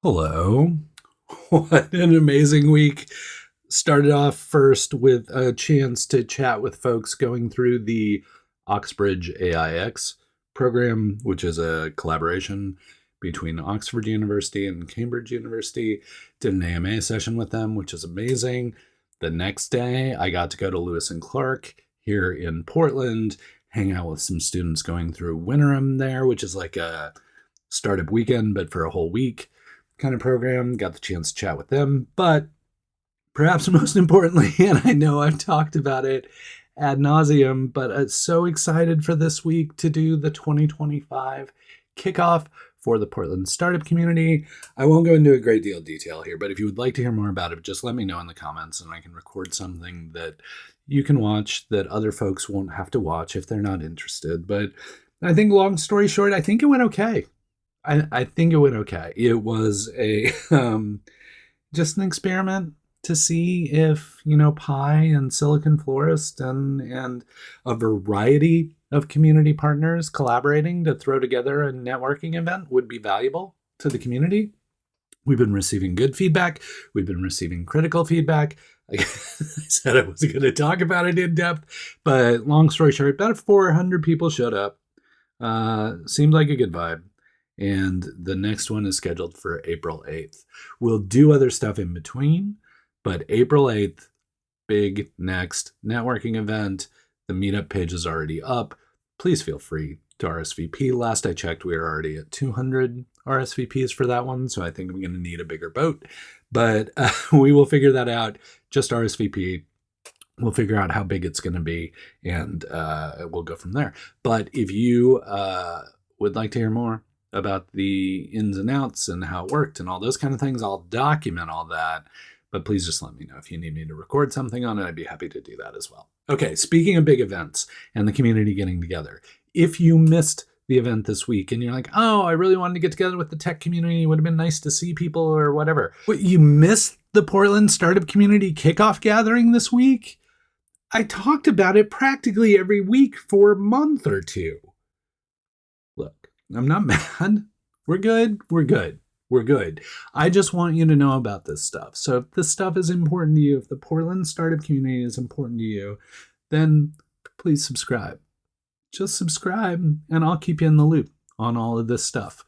Hello. What an amazing week. Started off first with a chance to chat with folks going through the Oxbridge AIX program, which is a collaboration between Oxford University and Cambridge University. Did an AMA session with them, which is amazing. The next day, I got to go to Lewis and Clark here in Portland, hang out with some students going through Winterim there, which is like a startup weekend, but for a whole week kind of program. Got the chance to chat with them. But perhaps most importantly, and I know I've talked about it ad nauseum, but I'm so excited for this week to do the 2025 kickoff for the Portland startup community. I won't go into a great deal of detail here, but if you would like to hear more about it, just let me know in the comments and I can record something that you can watch that other folks won't have to watch if they're not interested. But I think, long story short, I think it went okay. I think it went okay. It was a just an experiment to see if, Pi and Silicon Florist and a variety of community partners collaborating to throw together a networking event would be valuable to the community. We've been receiving good feedback. We've been receiving critical feedback. I said I wasn't going to talk about it in depth, but long story short, about 400 people showed up. Seemed like a good vibe. And the next one is scheduled for April 8th. We'll do other stuff in between, but April 8th, big next networking event. The meetup page is already up. Please feel free to RSVP. Last I checked, we were already at 200 RSVPs for that one, so I think I'm going to need a bigger boat. But we will figure that out. Just RSVP. We'll figure out how big it's going to be, and we'll go from there. But if you would like to hear more about the ins and outs and how it worked and all those kind of things, I'll document all that. But please just let me know if you need me to record something on it. I'd be happy to do that as well. Okay, speaking of big events and the community getting together, if you missed the event this week and you're like, oh, I really wanted to get together with the tech community, it would have been nice to see people or whatever. What, you missed the Portland Startup Community Kickoff Gathering this week? I talked about it practically every week for a month or two. Look, I'm not mad. We're good. We're good. We're good. I just want you to know about this stuff. So if this stuff is important to you, if the Portland startup community is important to you, then please subscribe. Just subscribe and I'll keep you in the loop on all of this stuff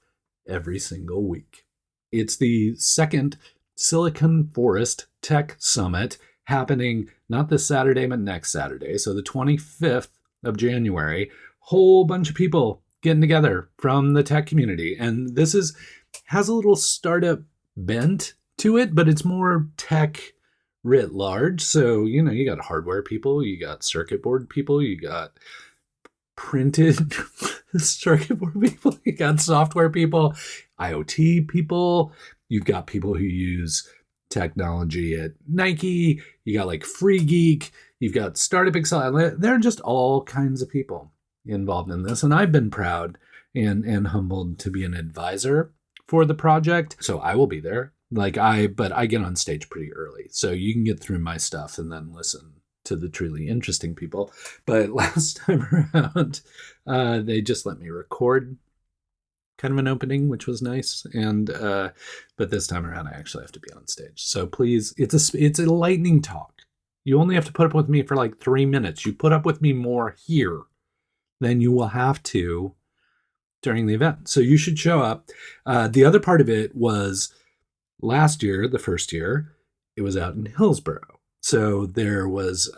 every single week. It's the second Silicon Forest Tech Summit happening not this Saturday, but next Saturday. So the 25th of January, whole bunch of people getting together from the tech community. And this has a little startup bent to it, but it's more tech writ large. So, you got hardware people, you got circuit board people, you got printed circuit board people, you got software people, IoT people, you've got people who use technology at Nike, you got like Free Geek, you've got Startup Excel. They're just all kinds of people involved in this, and I've been proud and humbled to be an advisor for the project. So I will be there. But I get on stage pretty early, so you can get through my stuff and then listen to the truly interesting people. But last time around, they just let me record kind of an opening, which was nice. And but this time around, I actually have to be on stage. So please, it's a lightning talk. You only have to put up with me for like 3 minutes. You put up with me more here than you will have to during the event. So you should show up. The other part of it was last year, the first year, it was out in Hillsborough. So there was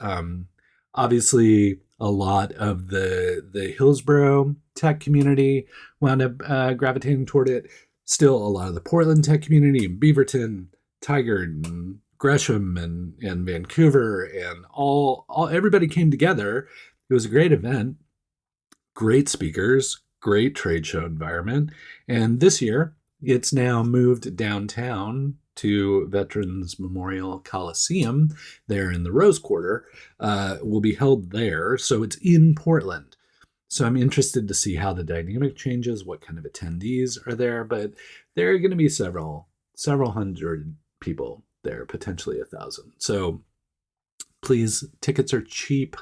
obviously a lot of the Hillsborough tech community wound up gravitating toward it. Still a lot of the Portland tech community in Beaverton, Tigard, and Gresham, and Vancouver, and all everybody came together. It was a great event. Great speakers, great trade show environment. And this year, it's now moved downtown to Veterans Memorial Coliseum there in the Rose Quarter. Will be held there. So it's in Portland. So I'm interested to see how the dynamic changes, what kind of attendees are there. But there are going to be several hundred people there, potentially 1,000. So please, tickets are cheap.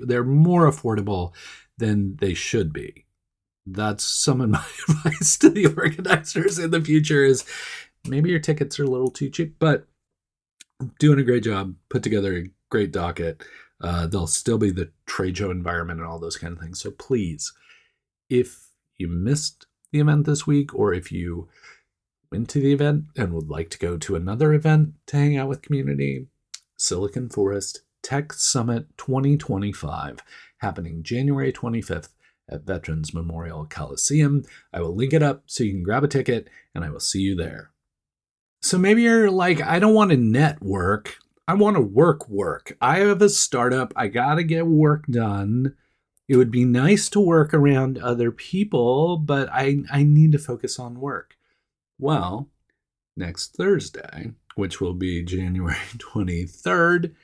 They're more affordable than they should be. That's some of my advice to the organizers in the future is maybe your tickets are a little too cheap, but doing a great job, put together a great docket. There'll still be the trade show environment and all those kind of things. So please, if you missed the event this week, or if you went to the event and would like to go to another event to hang out with community, Silicon Forest Tech Summit 2025, happening January 25th at Veterans Memorial Coliseum. I will link it up so you can grab a ticket, and I will see you there. So maybe you're like, I don't want to network. I want to work. I have a startup. I got to get work done. It would be nice to work around other people, but I need to focus on work. Well, next Thursday, which will be January 23rd,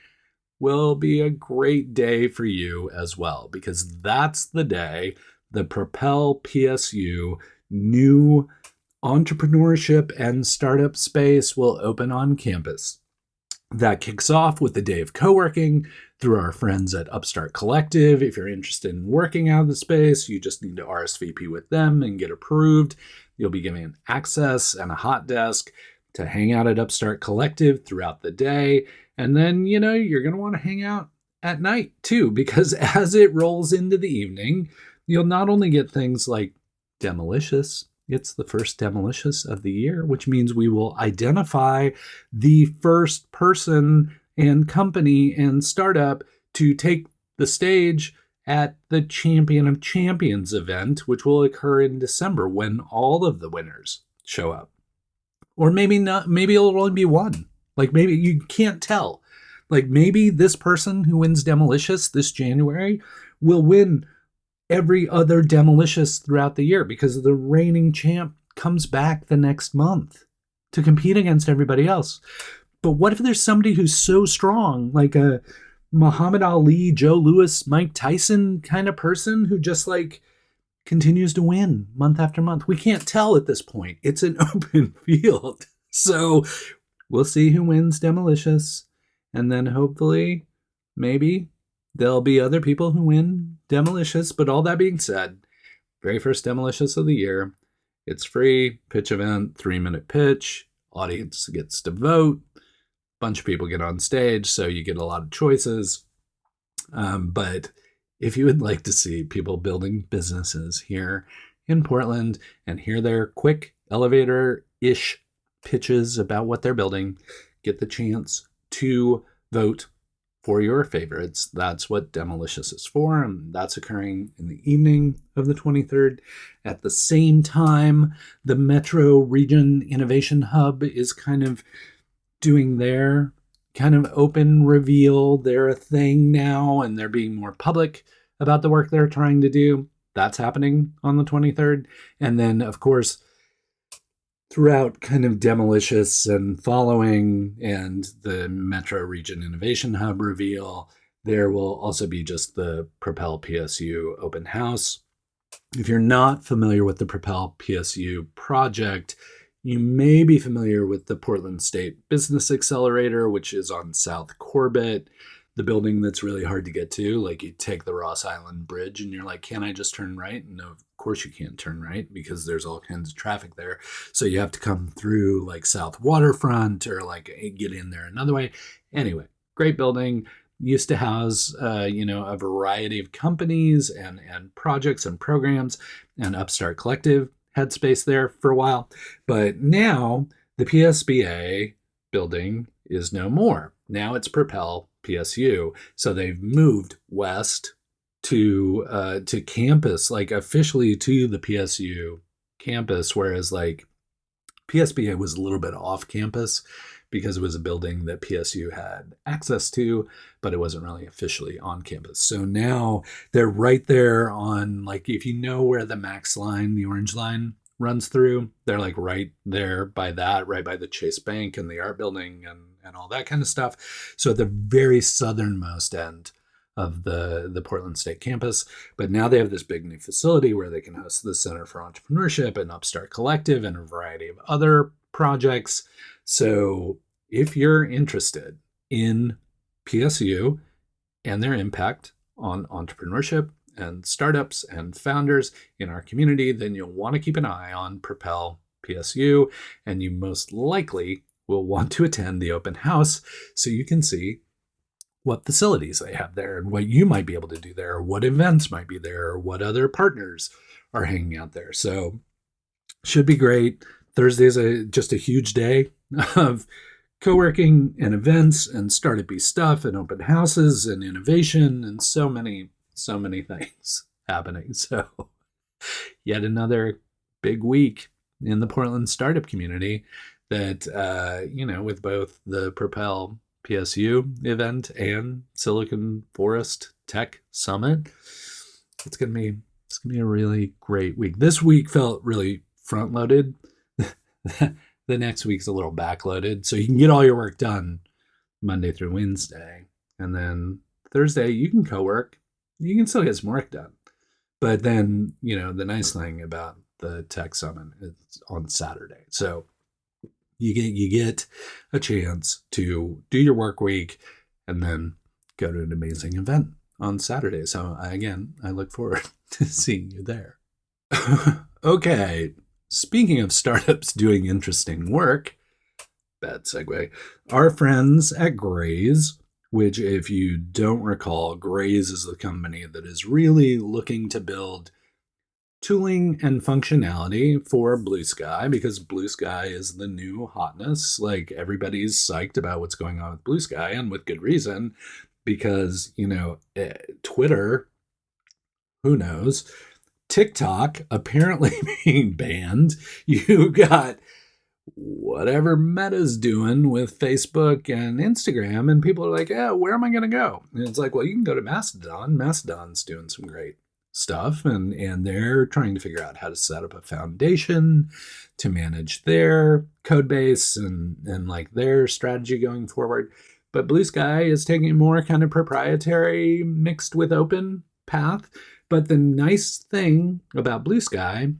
will be a great day for you as well, because that's the day the Propel PSU new entrepreneurship and startup space will open on campus. That kicks off with the day of co-working through our friends at Upstart Collective. If you're interested in working out of the space, you just need to RSVP with them and get approved. You'll be given access and a hot desk to hang out at Upstart Collective throughout the day. And then, you're going to want to hang out at night too, because as it rolls into the evening, you'll not only get things like Demolicious. It's the first Demolicious of the year, which means we will identify the first person and company and startup to take the stage at the Champion of Champions event, which will occur in December when all of the winners show up. Or maybe not, maybe it'll only be one. Like maybe you can't tell. Like maybe this person who wins Demolicious this January will win every other Demolicious throughout the year, because the reigning champ comes back the next month to compete against everybody else. But what if there's somebody who's so strong, like a Muhammad Ali, Joe Louis, Mike Tyson kind of person who just continues to win month after month? We can't tell at this point. It's an open field. So we'll see who wins Demolicious. And then hopefully, maybe, there'll be other people who win Demolicious. But all that being said, very first Demolicious of the year. It's free, pitch event, 3-minute pitch. Audience gets to vote. Bunch of people get on stage, so you get a lot of choices. But if you would like to see people building businesses here in Portland and hear their quick elevator-ish pitches about what they're building, get the chance to vote for your favorites. That's what Demolicious is for, and that's occurring in the evening of the 23rd. At the same time, the Metro Region Innovation Hub is kind of doing their kind of open reveal. They're a thing now, and they're being more public about the work they're trying to do. That's happening on the 23rd. And then, of course, throughout kind of Demolicious and following and the Metro Region Innovation Hub reveal, there will also be just the Propel PSU open house. If you're not familiar with the Propel PSU project, you may be familiar with the Portland State Business Accelerator, which is on South Corbett, the building that's really hard to get to. Like you take the Ross Island Bridge and you're like, can I just turn right? No, of course you can't turn right because there's all kinds of traffic there. So you have to come through like South Waterfront or get in there another way. Anyway, great building. Used to house, a variety of companies and projects and programs, and Upstart Collective had space there for a while. But now the PSBA building is no more. Now it's Propel PSU. So they've moved west to campus, officially to the PSU campus, whereas PSBA was a little bit off campus because it was a building that PSU had access to, but it wasn't really officially on campus. So now they're right there on, if you know where the Max line, the orange line, runs through, they're right there by that, right by the Chase Bank and the art building and all that kind of stuff. So at the very southernmost end of the Portland State campus. But now they have this big new facility where they can host the Center for Entrepreneurship and Upstart Collective and a variety of other projects. So if you're interested in PSU and their impact on entrepreneurship and startups and founders in our community, then you'll want to keep an eye on Propel PSU, and you most likely will want to attend the open house so you can see what facilities they have there and what you might be able to do there, or what events might be there, or what other partners are hanging out there. So should be great. Thursday's just a huge day of co-working and events and startup-y stuff and open houses and innovation and so many things happening. So yet another big week in the Portland startup community that, with both the Propel PSU event and Silicon Florist Tech Summit, it's gonna be a really great week. This week felt really front-loaded. The next week's a little backloaded, so you can get all your work done Monday through Wednesday, and then Thursday you can co-work. You can still get some work done, but then the nice thing about the Tech Summit is on Saturday, so you get a chance to do your work week and then go to an amazing event on Saturday. So again, I look forward to seeing you there. Okay, speaking of startups doing interesting work, bad segue, our friends at Graze, which if you don't recall, Graze is the company that is really looking to build tooling and functionality for Bluesky, because Bluesky is the new hotness. Like, everybody's psyched about what's going on with Bluesky, and with good reason, because, Twitter, who knows, TikTok apparently being banned. You got whatever Meta's doing with Facebook and Instagram, and people are like, yeah, where am I going to go? And it's like, well, you can go to Mastodon. Mastodon's doing some great stuff, and they're trying to figure out how to set up a foundation to manage their code base and like their strategy going forward. But Bluesky is taking a more kind of proprietary mixed with open path. But the nice thing about Bluesky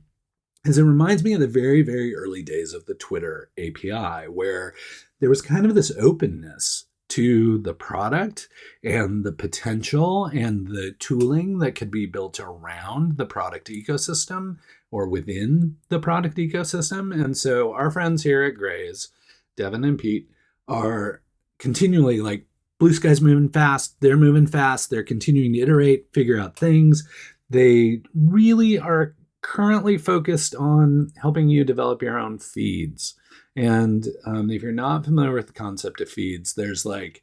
is it reminds me of the very, very early days of the Twitter API, where there was kind of this openness to the product and the potential and the tooling that could be built around the product ecosystem or within the product ecosystem. And so our friends here at Graze, Devin and Pete, are continually like, Bluesky's moving fast, they're continuing to iterate, figure out things. They really are currently focused on helping you develop your own feeds. And if you're not familiar with the concept of feeds, there's like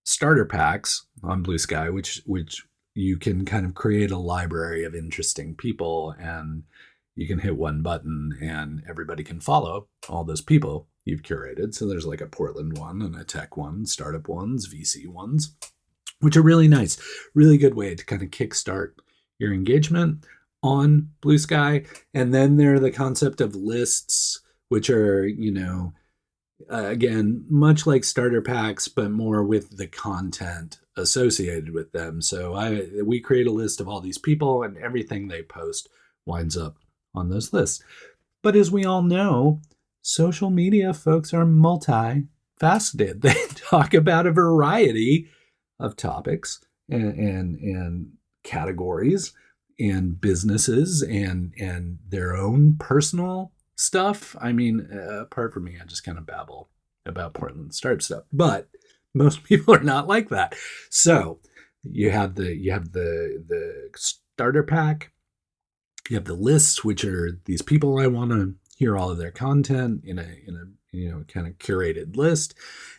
starter packs on Bluesky, which you can kind of create a library of interesting people, and you can hit one button and everybody can follow all those people you've curated. So there's like a Portland one and a tech one, startup ones, VC ones, which are really nice. Really good way to kind of kickstart your engagement on Bluesky. And then there are the concept of lists, which are, again, much like starter packs, but more with the content associated with them. So we create a list of all these people, and everything they post winds up on those lists. But as we all know, social media folks are multifaceted. They talk about a variety of topics and categories and businesses and their own personal stuff. I mean, apart from me, I just kind of babble about Portland startup stuff, but most people are not like that. So you have the starter pack, you have the lists, which are these people I want to hear all of their content in a kind of curated list,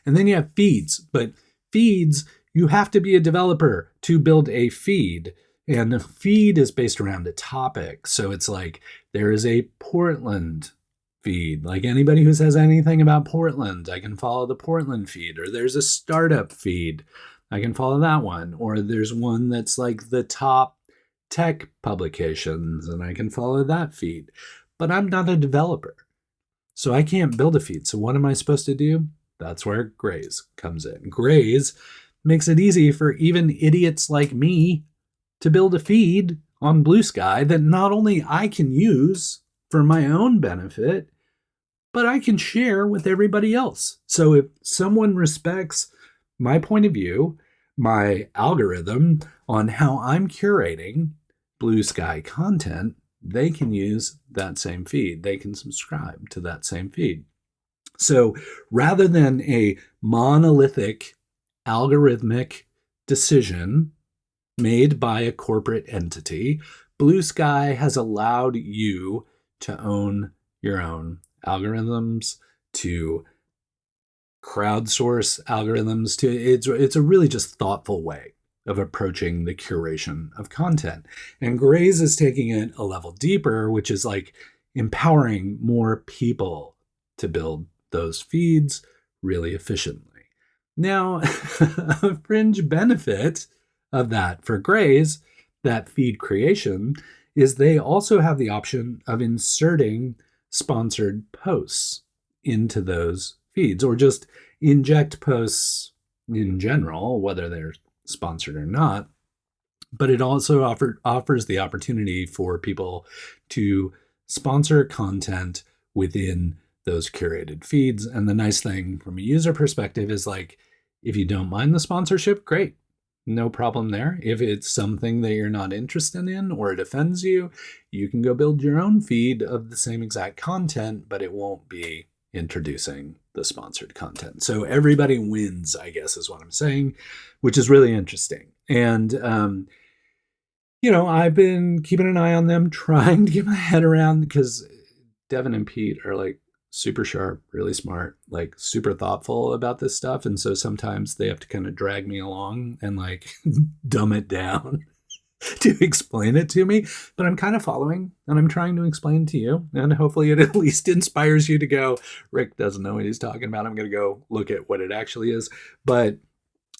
and then you have feeds. But feeds, you have to be a developer to build a feed. And the feed is based around a topic. So it's like there is a Portland feed. Like anybody who says anything about Portland, I can follow the Portland feed. Or there's a startup feed. I can follow that one. Or there's one that's like the top tech publications, and I can follow that feed. But I'm not a developer, so I can't build a feed. So what am I supposed to do? That's where Graze comes in. Graze makes it easy for even idiots like me to build a feed on Bluesky that not only I can use for my own benefit, but I can share with everybody else. So if someone respects my point of view, my algorithm on how I'm curating Bluesky content, they can use that same feed. They can subscribe to that same feed. So rather than a monolithic algorithmic decision made by a corporate entity, Bluesky has allowed you to own your own algorithms, to crowdsource algorithms. It's a really just thoughtful way of approaching the curation of content. And Graze is taking it a level deeper, which is like empowering more people to build those feeds really efficiently. Now, a fringe benefit of that for Graze, that feed creation, is they also have the option of inserting sponsored posts into those feeds, or just inject posts in general, whether they're sponsored or not. But it also offers the opportunity for people to sponsor content within those curated feeds. And the nice thing from a user perspective is, like, if you don't mind the sponsorship, great. No problem there. If it's something that you're not interested in or it offends you, you can go build your own feed of the same exact content, but it won't be introducing the sponsored content. So everybody wins, I guess, is what I'm saying, which is really interesting. And, I've been keeping an eye on them, trying to get my head around, because Devin and Pete are like super sharp, really smart, like super thoughtful about this stuff. And so sometimes they have to kind of drag me along and like dumb it down to explain it to me. But I'm kind of following, and I'm trying to explain to you. And hopefully it at least inspires you to go, Rick doesn't know what he's talking about. I'm going to go look at what it actually is. But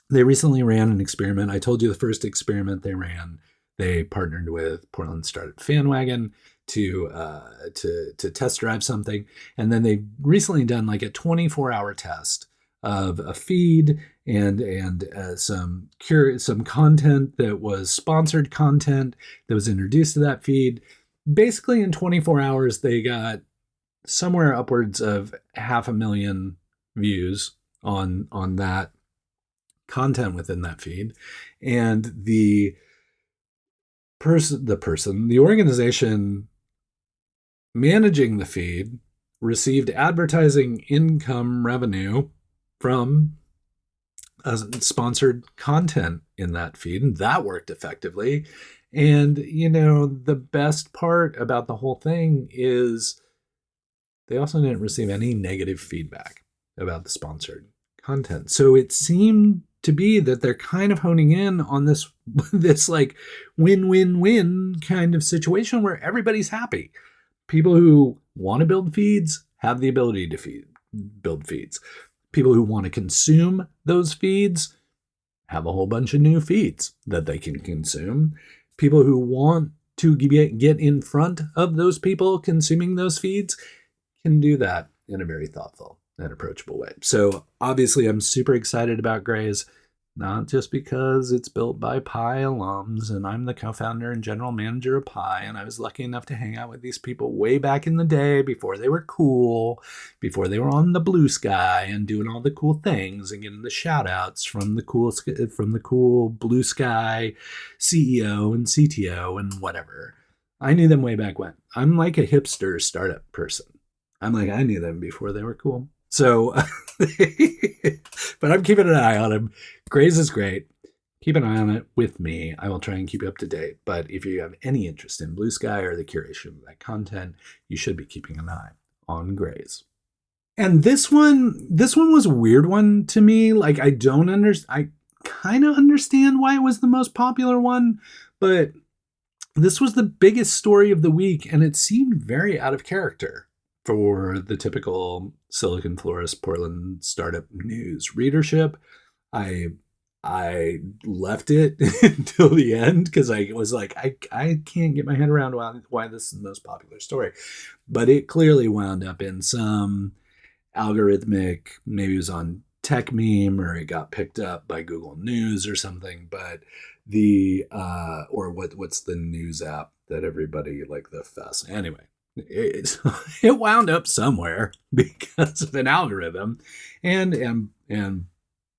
they recently ran an experiment. I told you the first experiment they ran, they partnered with Portland startup Fanwagon to test drive something. And then they've recently done like a 24-hour test of a feed and some content that was sponsored content that was introduced to that feed. Basically, in 24 hours, they got somewhere upwards of 500,000 views on that content within that feed. And the organization managing the feed received advertising income revenue from sponsored content in that feed, and that worked effectively. And, the best part about the whole thing is they also didn't receive any negative feedback about the sponsored content. So it seemed to be that they're kind of honing in on this like win-win-win kind of situation where everybody's happy. People who want to build feeds have the ability to build feeds. People who want to consume those feeds have a whole bunch of new feeds that they can consume. People who want to get in front of those people consuming those feeds can do that in a very thoughtful and approachable way. So obviously I'm super excited about Graze, not just because it's built by Pi alums and I'm the co-founder and general manager of Pi, and I was lucky enough to hang out with these people way back in the day before they were cool, before they were on the Bluesky and doing all the cool things and getting the shout outs from the cool Bluesky CEO and CTO and whatever. I knew them way back when. I'm like a hipster startup person. I knew them before they were cool. So, but I'm keeping an eye on them. Graze is great. Keep an eye on it with me. I will try and keep you up to date. But if you have any interest in Bluesky or the curation of that content, you should be keeping an eye on Graze. And this one was a weird one to me. Like, I kind of understand why it was the most popular one, but this was the biggest story of the week, and it seemed very out of character for the typical Silicon Florist Portland startup news readership. I left it until the end because I was like, I can't get my head around why this is the most popular story. But it clearly wound up in some algorithmic, maybe it was on Tech Meme or it got picked up by Google News or something. But what's the news app that everybody like, the Fest? Anyway. It wound up somewhere because of an algorithm and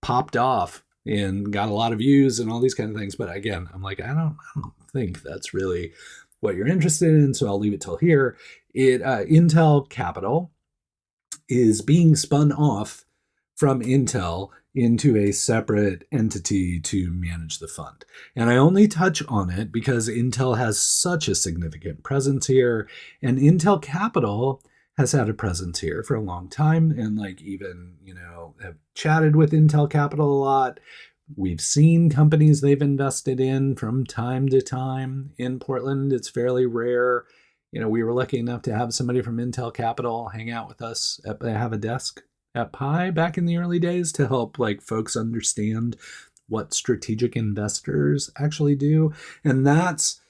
popped off and got a lot of views and all these kind of things. But again, I'm like, I don't think that's really what you're interested in, so I'll leave it till here. Intel Capital is being spun off from Intel into a separate entity to manage the fund. And I only touch on it because Intel has such a significant presence here, and Intel Capital has had a presence here for a long time, and even, have chatted with Intel Capital a lot. We've seen companies they've invested in from time to time in Portland. It's fairly rare. We were lucky enough to have somebody from Intel Capital hang out with us, have a desk at Pi back in the early days to help folks understand what strategic investors actually do. And that's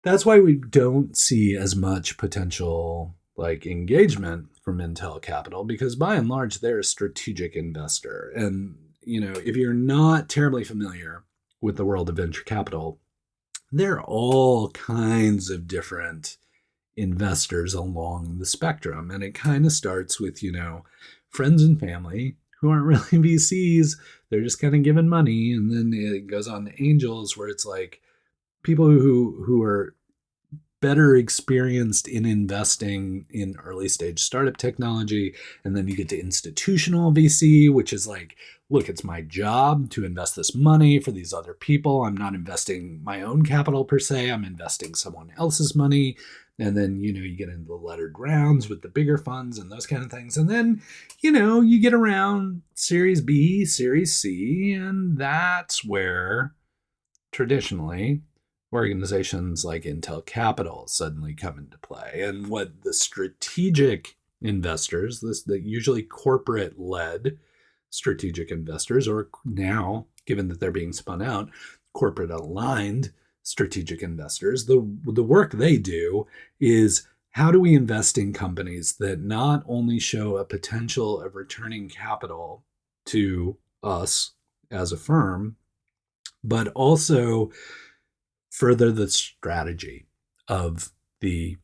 why we don't see as much potential engagement from Intel Capital, because by and large they're a strategic investor. And if you're not terribly familiar with the world of venture capital, there are all kinds of different investors along the spectrum. And it kind of starts with, friends and family who aren't really VCs. They're just kind of giving money. And then it goes on to angels, where it's people who are better experienced in investing in early stage startup technology. And then you get to institutional VC, which is look, it's my job to invest this money for these other people. I'm not investing my own capital per se. I'm investing someone else's money. And then, you get into the lettered rounds with the bigger funds and those kind of things. And then, you get around Series B, Series C, and that's where traditionally organizations like Intel Capital suddenly come into play. And what the strategic investors, the usually corporate-led strategic investors, or now, given that they're being spun out, corporate-aligned strategic investors, the work they do is, how do we invest in companies that not only show a potential of returning capital to us as a firm, but also further the strategy of the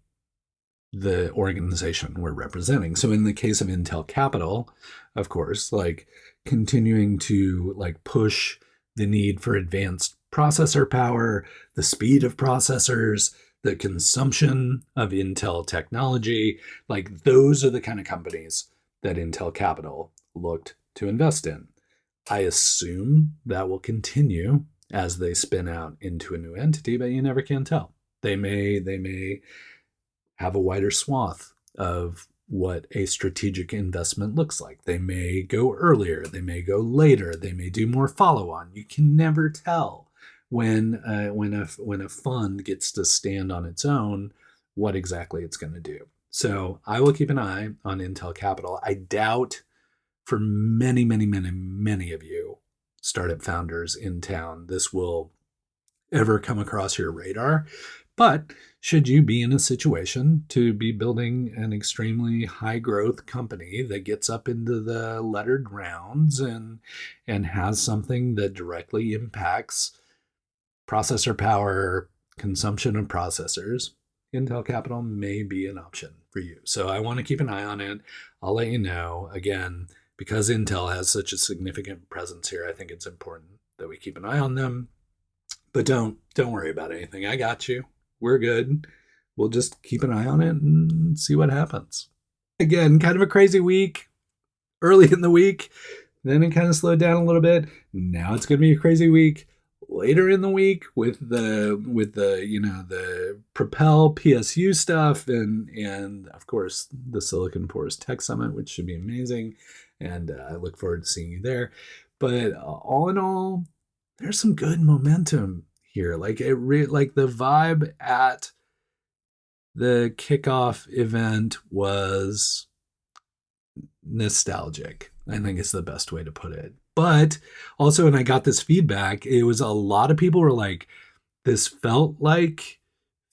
organization we're representing. So in the case of Intel Capital, of course, continuing to push the need for advanced processor power, the speed of processors, the consumption of Intel technology, those are the kind of companies that Intel Capital looked to invest in. I assume that will continue as they spin out into a new entity, but you never can tell. They may have a wider swath of what a strategic investment looks like. They may go earlier, they may go later, they may do more follow-on. You can never tell when a fund gets to stand on its own what exactly it's going to do. So I will keep an eye on Intel Capital. I doubt for many, many, many, many of you startup founders in town this will ever come across your radar. But should you be in a situation to be building an extremely high growth company that gets up into the lettered rounds and has something that directly impacts processor power, consumption of processors, Intel Capital may be an option for you. So I want to keep an eye on it. I'll let you know. Again, because Intel has such a significant presence here, I think it's important that we keep an eye on them. But don't worry about anything. I got you. We're good. We'll just keep an eye on it and see what happens. Again, kind of a crazy week early in the week. Then it kind of slowed down a little bit. Now it's going to be a crazy week later in the week with the Propel PSU stuff and of course the Silicon Florist Tech Summit, which should be amazing. And I look forward to seeing you there. But all in all, there's some good momentum here. The vibe at the Kickoff event was nostalgic, I think is the best way to put it. But also, and I got this feedback, it was a lot of people were like, this felt like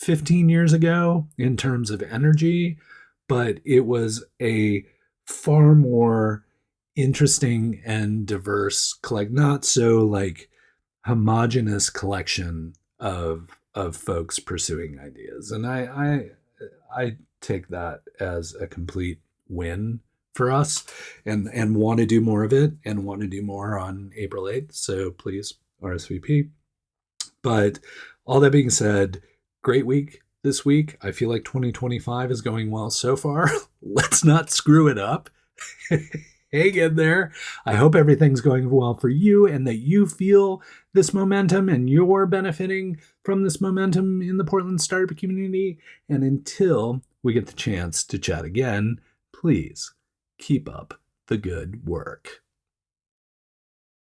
15 years ago in terms of energy, but it was a far more interesting and diverse, not so homogenous collection of folks pursuing ideas. And I take that as a complete win for us and want to do more of it and want to do more on April 8th. So please RSVP. But all that being said, great week. this week. I feel like 2025 is going well so far. Let's not screw it up. Hang in there. I hope everything's going well for you and that you feel this momentum and you're benefiting from this momentum in the Portland startup community. And until we get the chance to chat again, please keep up the good work.